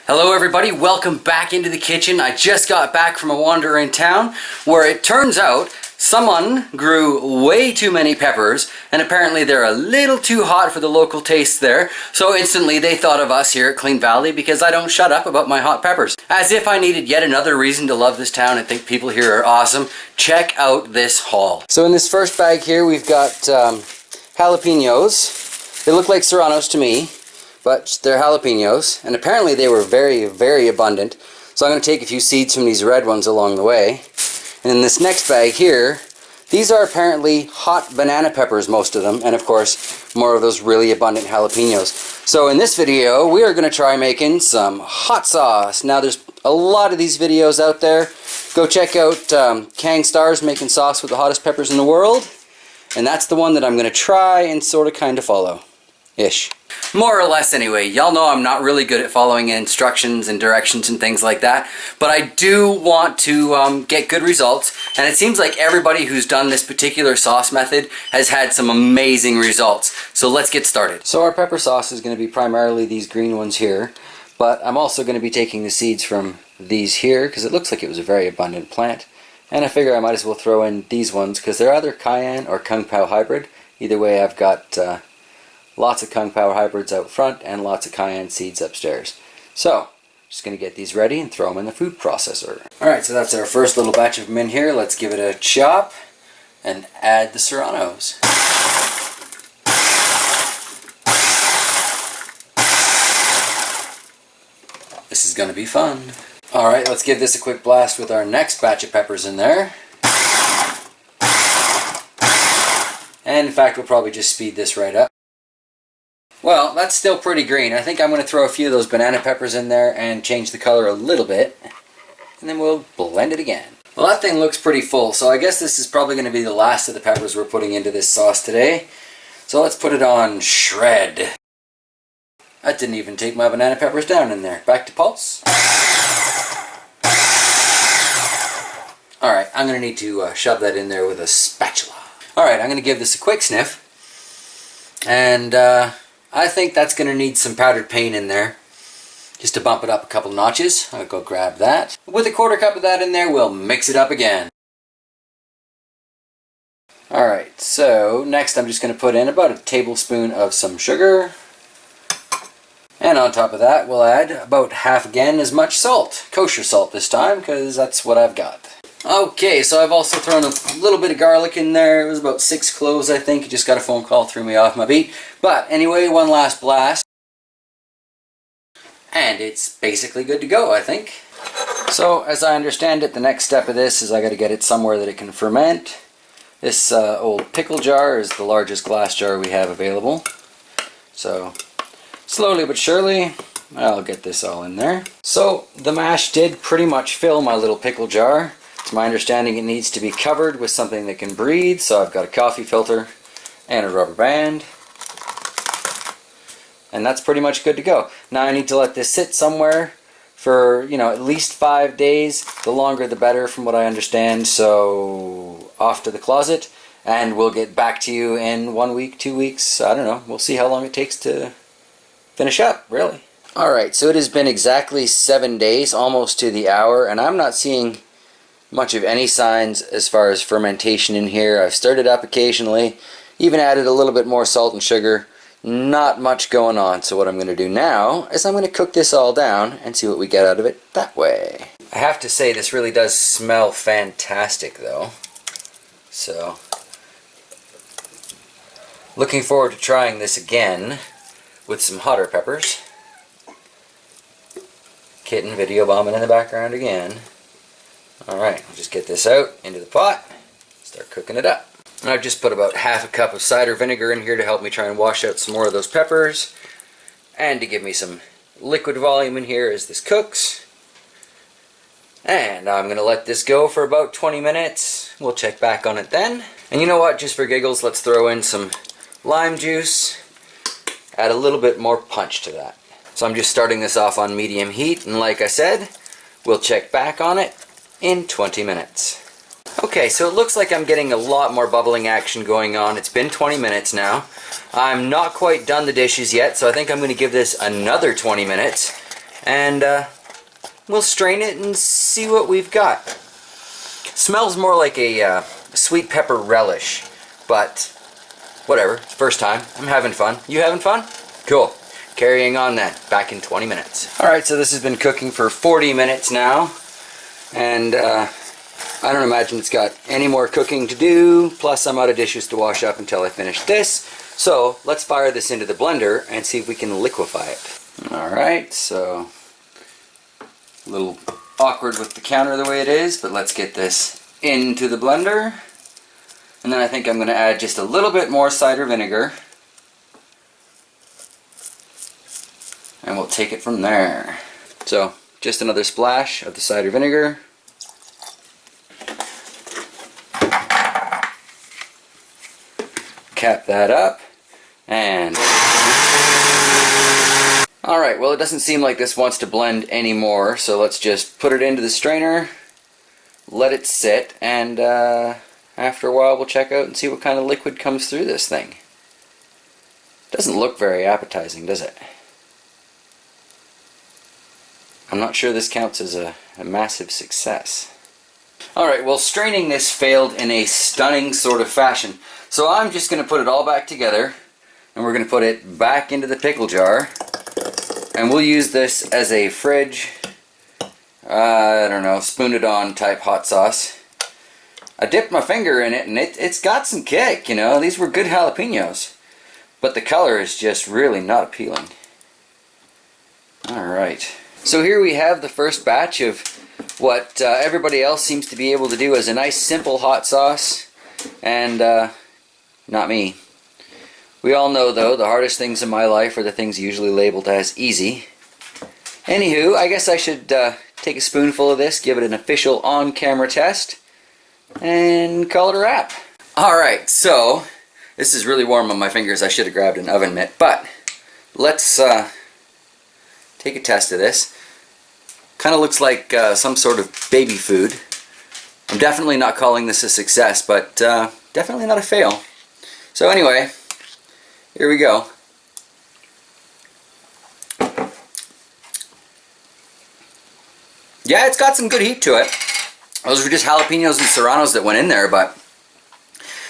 Hello everybody, welcome back into the kitchen. I just got back from a wander in town where it turns out someone grew way too many peppers and apparently they're a little too hot for the local tastes there. So instantly they thought of us here at Clean Valley because I don't shut up about my hot peppers. As if I needed yet another reason to love this town and think people here are awesome. Check out this haul. So in this first bag here we've got jalapenos. They look like serranos to me, but they're jalapenos, and apparently they were very, very abundant. So I'm going to take a few seeds from these red ones along the way. And in this next bag here, these are apparently hot banana peppers, most of them, and of course, more of those really abundant jalapenos. So in this video, we are going to try making some hot sauce. Now there's a lot of these videos out there. Go check out Kang Stars making sauce with the hottest peppers in the world. And that's the one that I'm going to try and sort of kind of follow. Ish. More or less anyway. Y'all know I'm not really good at following instructions and directions and things like that, but I do want to get good results, and it seems like everybody who's done this particular sauce method has had some amazing results. So let's get started. So our pepper sauce is going to be primarily these green ones here, but I'm also going to be taking the seeds from these here because it looks like it was a very abundant plant, and I figure I might as well throw in these ones because they're either cayenne or kung pao hybrid. Either way, I've got lots of kung pao hybrids out front and lots of cayenne seeds upstairs. So, just going to get these ready and throw them in the food processor. Alright, so that's our first little batch of them in here. Let's give it a chop and add the serranos. This is going to be fun. Alright, let's give this a quick blast with our next batch of peppers in there. And in fact, we'll probably just speed this right up. Well, that's still pretty green. I think I'm going to throw a few of those banana peppers in there and change the color a little bit. And then we'll blend it again. Well, that thing looks pretty full, so I guess this is probably going to be the last of the peppers we're putting into this sauce today. So let's put it on shred. That didn't even take my banana peppers down in there. Back to pulse. Alright, I'm going to need to shove that in there with a spatula. Alright, I'm going to give this a quick sniff. And I think that's going to need some powdered paint in there, just to bump it up a couple notches. I'll go grab that. With a quarter cup of that in there, we'll mix it up again. Alright, so next I'm just going to put in about a tablespoon of some sugar. And on top of that, we'll add about half again as much salt. Kosher salt this time, because that's what I've got. Okay, so I've also thrown a little bit of garlic in there. It was about 6 cloves, I think. Just got a phone call, threw me off my beat. But anyway, one last blast. And it's basically good to go, I think. So, as I understand it, the next step of this is I got to get it somewhere that it can ferment. This old pickle jar is the largest glass jar we have available. So, slowly but surely, I'll get this all in there. So, the mash did pretty much fill my little pickle jar. To my understanding, it needs to be covered with something that can breathe, so I've got a coffee filter and a rubber band. And that's pretty much good to go. Now I need to let this sit somewhere for, at least 5 days. The longer the better from what I understand, so off to the closet. And we'll get back to you in 1 week, 2 weeks, I don't know. We'll see how long it takes to finish up, really. Alright, so it has been exactly 7 days, almost to the hour, and I'm not seeing much of any signs as far as fermentation in here. I've stirred it up occasionally, even added a little bit more salt and sugar. Not much going on, so what I'm going to do now is I'm going to cook this all down and see what we get out of it that way. I have to say this really does smell fantastic though. So, looking forward to trying this again with some hotter peppers. Kitten video bombing in the background again. Alright, I'll just get this out into the pot, start cooking it up. And I've just put about half a cup of cider vinegar in here to help me try and wash out some more of those peppers. And to give me some liquid volume in here as this cooks. And I'm going to let this go for about 20 minutes. We'll check back on it then. And you know what, just for giggles, let's throw in some lime juice. Add a little bit more punch to that. So I'm just starting this off on medium heat, and like I said, we'll check back on it in 20 minutes. Okay, so it looks like I'm getting a lot more bubbling action going on. It's been 20 minutes now. I'm not quite done the dishes yet, so I think I'm going to give this another 20 minutes. and we'll strain it and see what we've got. Smells more like a sweet pepper relish, but whatever, first time. I'm having fun. You having fun? Cool. Carrying on then, back in 20 minutes. Alright, so this has been cooking for 40 minutes now, and I don't imagine it's got any more cooking to do, plus I'm out of dishes to wash up until I finish this. So let's fire this into the blender and see if we can liquefy it. Alright, so a little awkward with the counter the way it is, but let's get this into the blender. And then I think I'm going to add just a little bit more cider vinegar. And we'll take it from there. So, just another splash of the cider vinegar. Cap that up. And... alright, well it doesn't seem like this wants to blend anymore, so let's just put it into the strainer, let it sit, and after a while we'll check out and see what kind of liquid comes through this thing. Doesn't look very appetizing, does it? I'm not sure this counts as a massive success. Alright, well straining this failed in a stunning sort of fashion. So I'm just going to put it all back together, and we're going to put it back into the pickle jar. And we'll use this as a fridge, I don't know, spoon it on type hot sauce. I dipped my finger in it and it's got some kick, you know. These were good jalapenos. But the color is just really not appealing. Alright. So here we have the first batch of what everybody else seems to be able to do as a nice simple hot sauce. And not me. We all know though, the hardest things in my life are the things usually labeled as easy. Anywho, I guess I should take a spoonful of this, give it an official on-camera test, and call it a wrap. Alright, so this is really warm on my fingers. I should have grabbed an oven mitt, but let's take a test of this. Kind of looks like some sort of baby food. I'm definitely not calling this a success, but definitely not a fail. So anyway, here we go. Yeah, it's got some good heat to it. Those were just jalapenos and serranos that went in there, but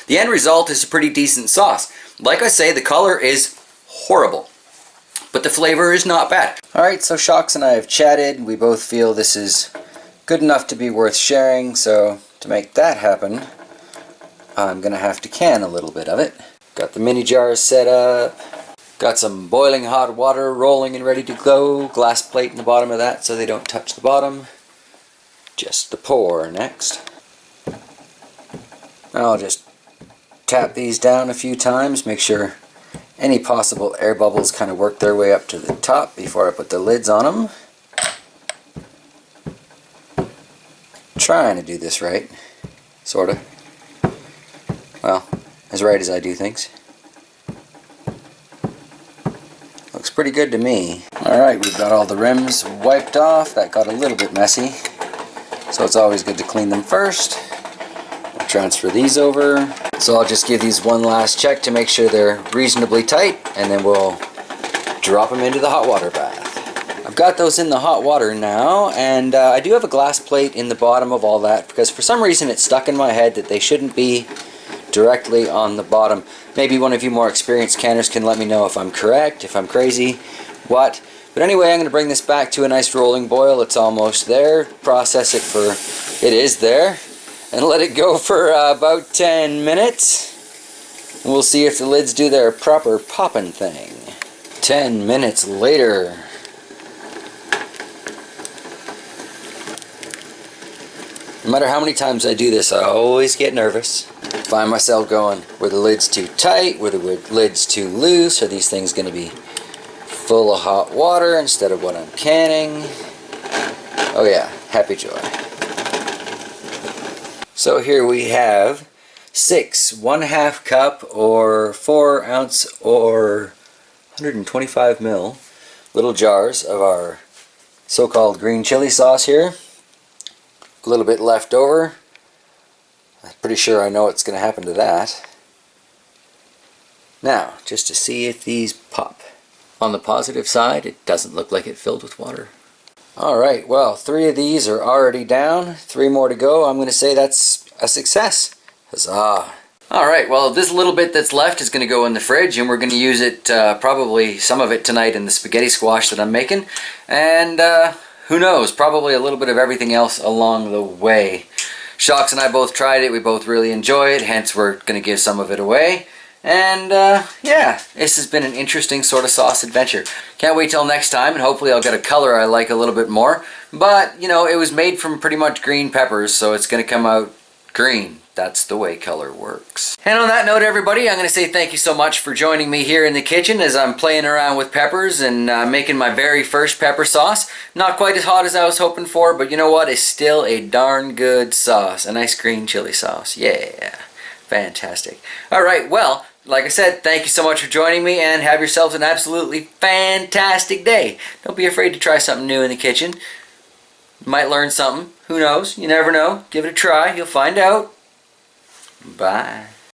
the end result is a pretty decent sauce. Like I say, the color is horrible, but the flavor is not bad. Alright, so Shocks and I have chatted. We both feel this is good enough to be worth sharing, so to make that happen, I'm going to have to can a little bit of it. Got the mini jars set up. Got some boiling hot water rolling and ready to go. Glass plate in the bottom of that so they don't touch the bottom. Just the pour next. I'll just tap these down a few times, make sure any possible air bubbles kind of work their way up to the top before I put the lids on them. Trying to do this right, sort of. Well, as right as I do things. Looks pretty good to me. Alright, we've got all the rims wiped off. That got a little bit messy, so it's always good to clean them first. I'll transfer these over. So I'll just give these one last check to make sure they're reasonably tight, and then we'll drop them into the hot water bath. I've got those in the hot water now, and I do have a glass plate in the bottom of all that because for some reason it's stuck in my head that they shouldn't be directly on the bottom. Maybe one of you more experienced canners can let me know if I'm correct, if I'm crazy, what. But anyway, I'm going to bring this back to a nice rolling boil. It's almost there. Process it for, it is there, and let it go for about 10 minutes. And we'll see if the lids do their proper popping thing. 10 minutes later. No matter how many times I do this, I always get nervous. Find myself going, were the lids too tight? Were the lids too loose? Are these things going to be full of hot water instead of what I'm canning? Oh yeah, happy joy. So here we have 6 1/2 cup or 4 ounce or 125 ml little jars of our so-called green chili sauce here. A little bit left over. I'm pretty sure I know what's going to happen to that. Now, just to see if these pop. On the positive side, it doesn't look like it filled with water. Alright, well, 3 of these are already down. 3 more to go. I'm going to say that's a success. Huzzah. Alright, well, this little bit that's left is going to go in the fridge, and we're going to use it, probably some of it tonight in the spaghetti squash that I'm making. And who knows, probably a little bit of everything else along the way. Shocks and I both tried it. We both really enjoy it, hence we're going to give some of it away. And yeah, this has been an interesting sort of sauce adventure. Can't wait till next time, and hopefully I'll get a color I like a little bit more. But, you know, it was made from pretty much green peppers, so it's going to come out green. That's the way color works. And on that note, everybody, I'm going to say thank you so much for joining me here in the kitchen as I'm playing around with peppers and making my very first pepper sauce. Not quite as hot as I was hoping for, but you know what? It's still a darn good sauce. A nice green chili sauce. Yeah. Fantastic. Alright, well, like I said, thank you so much for joining me, and have yourselves an absolutely fantastic day. Don't be afraid to try something new in the kitchen. You might learn something. Who knows? You never know. Give it a try. You'll find out. Bye.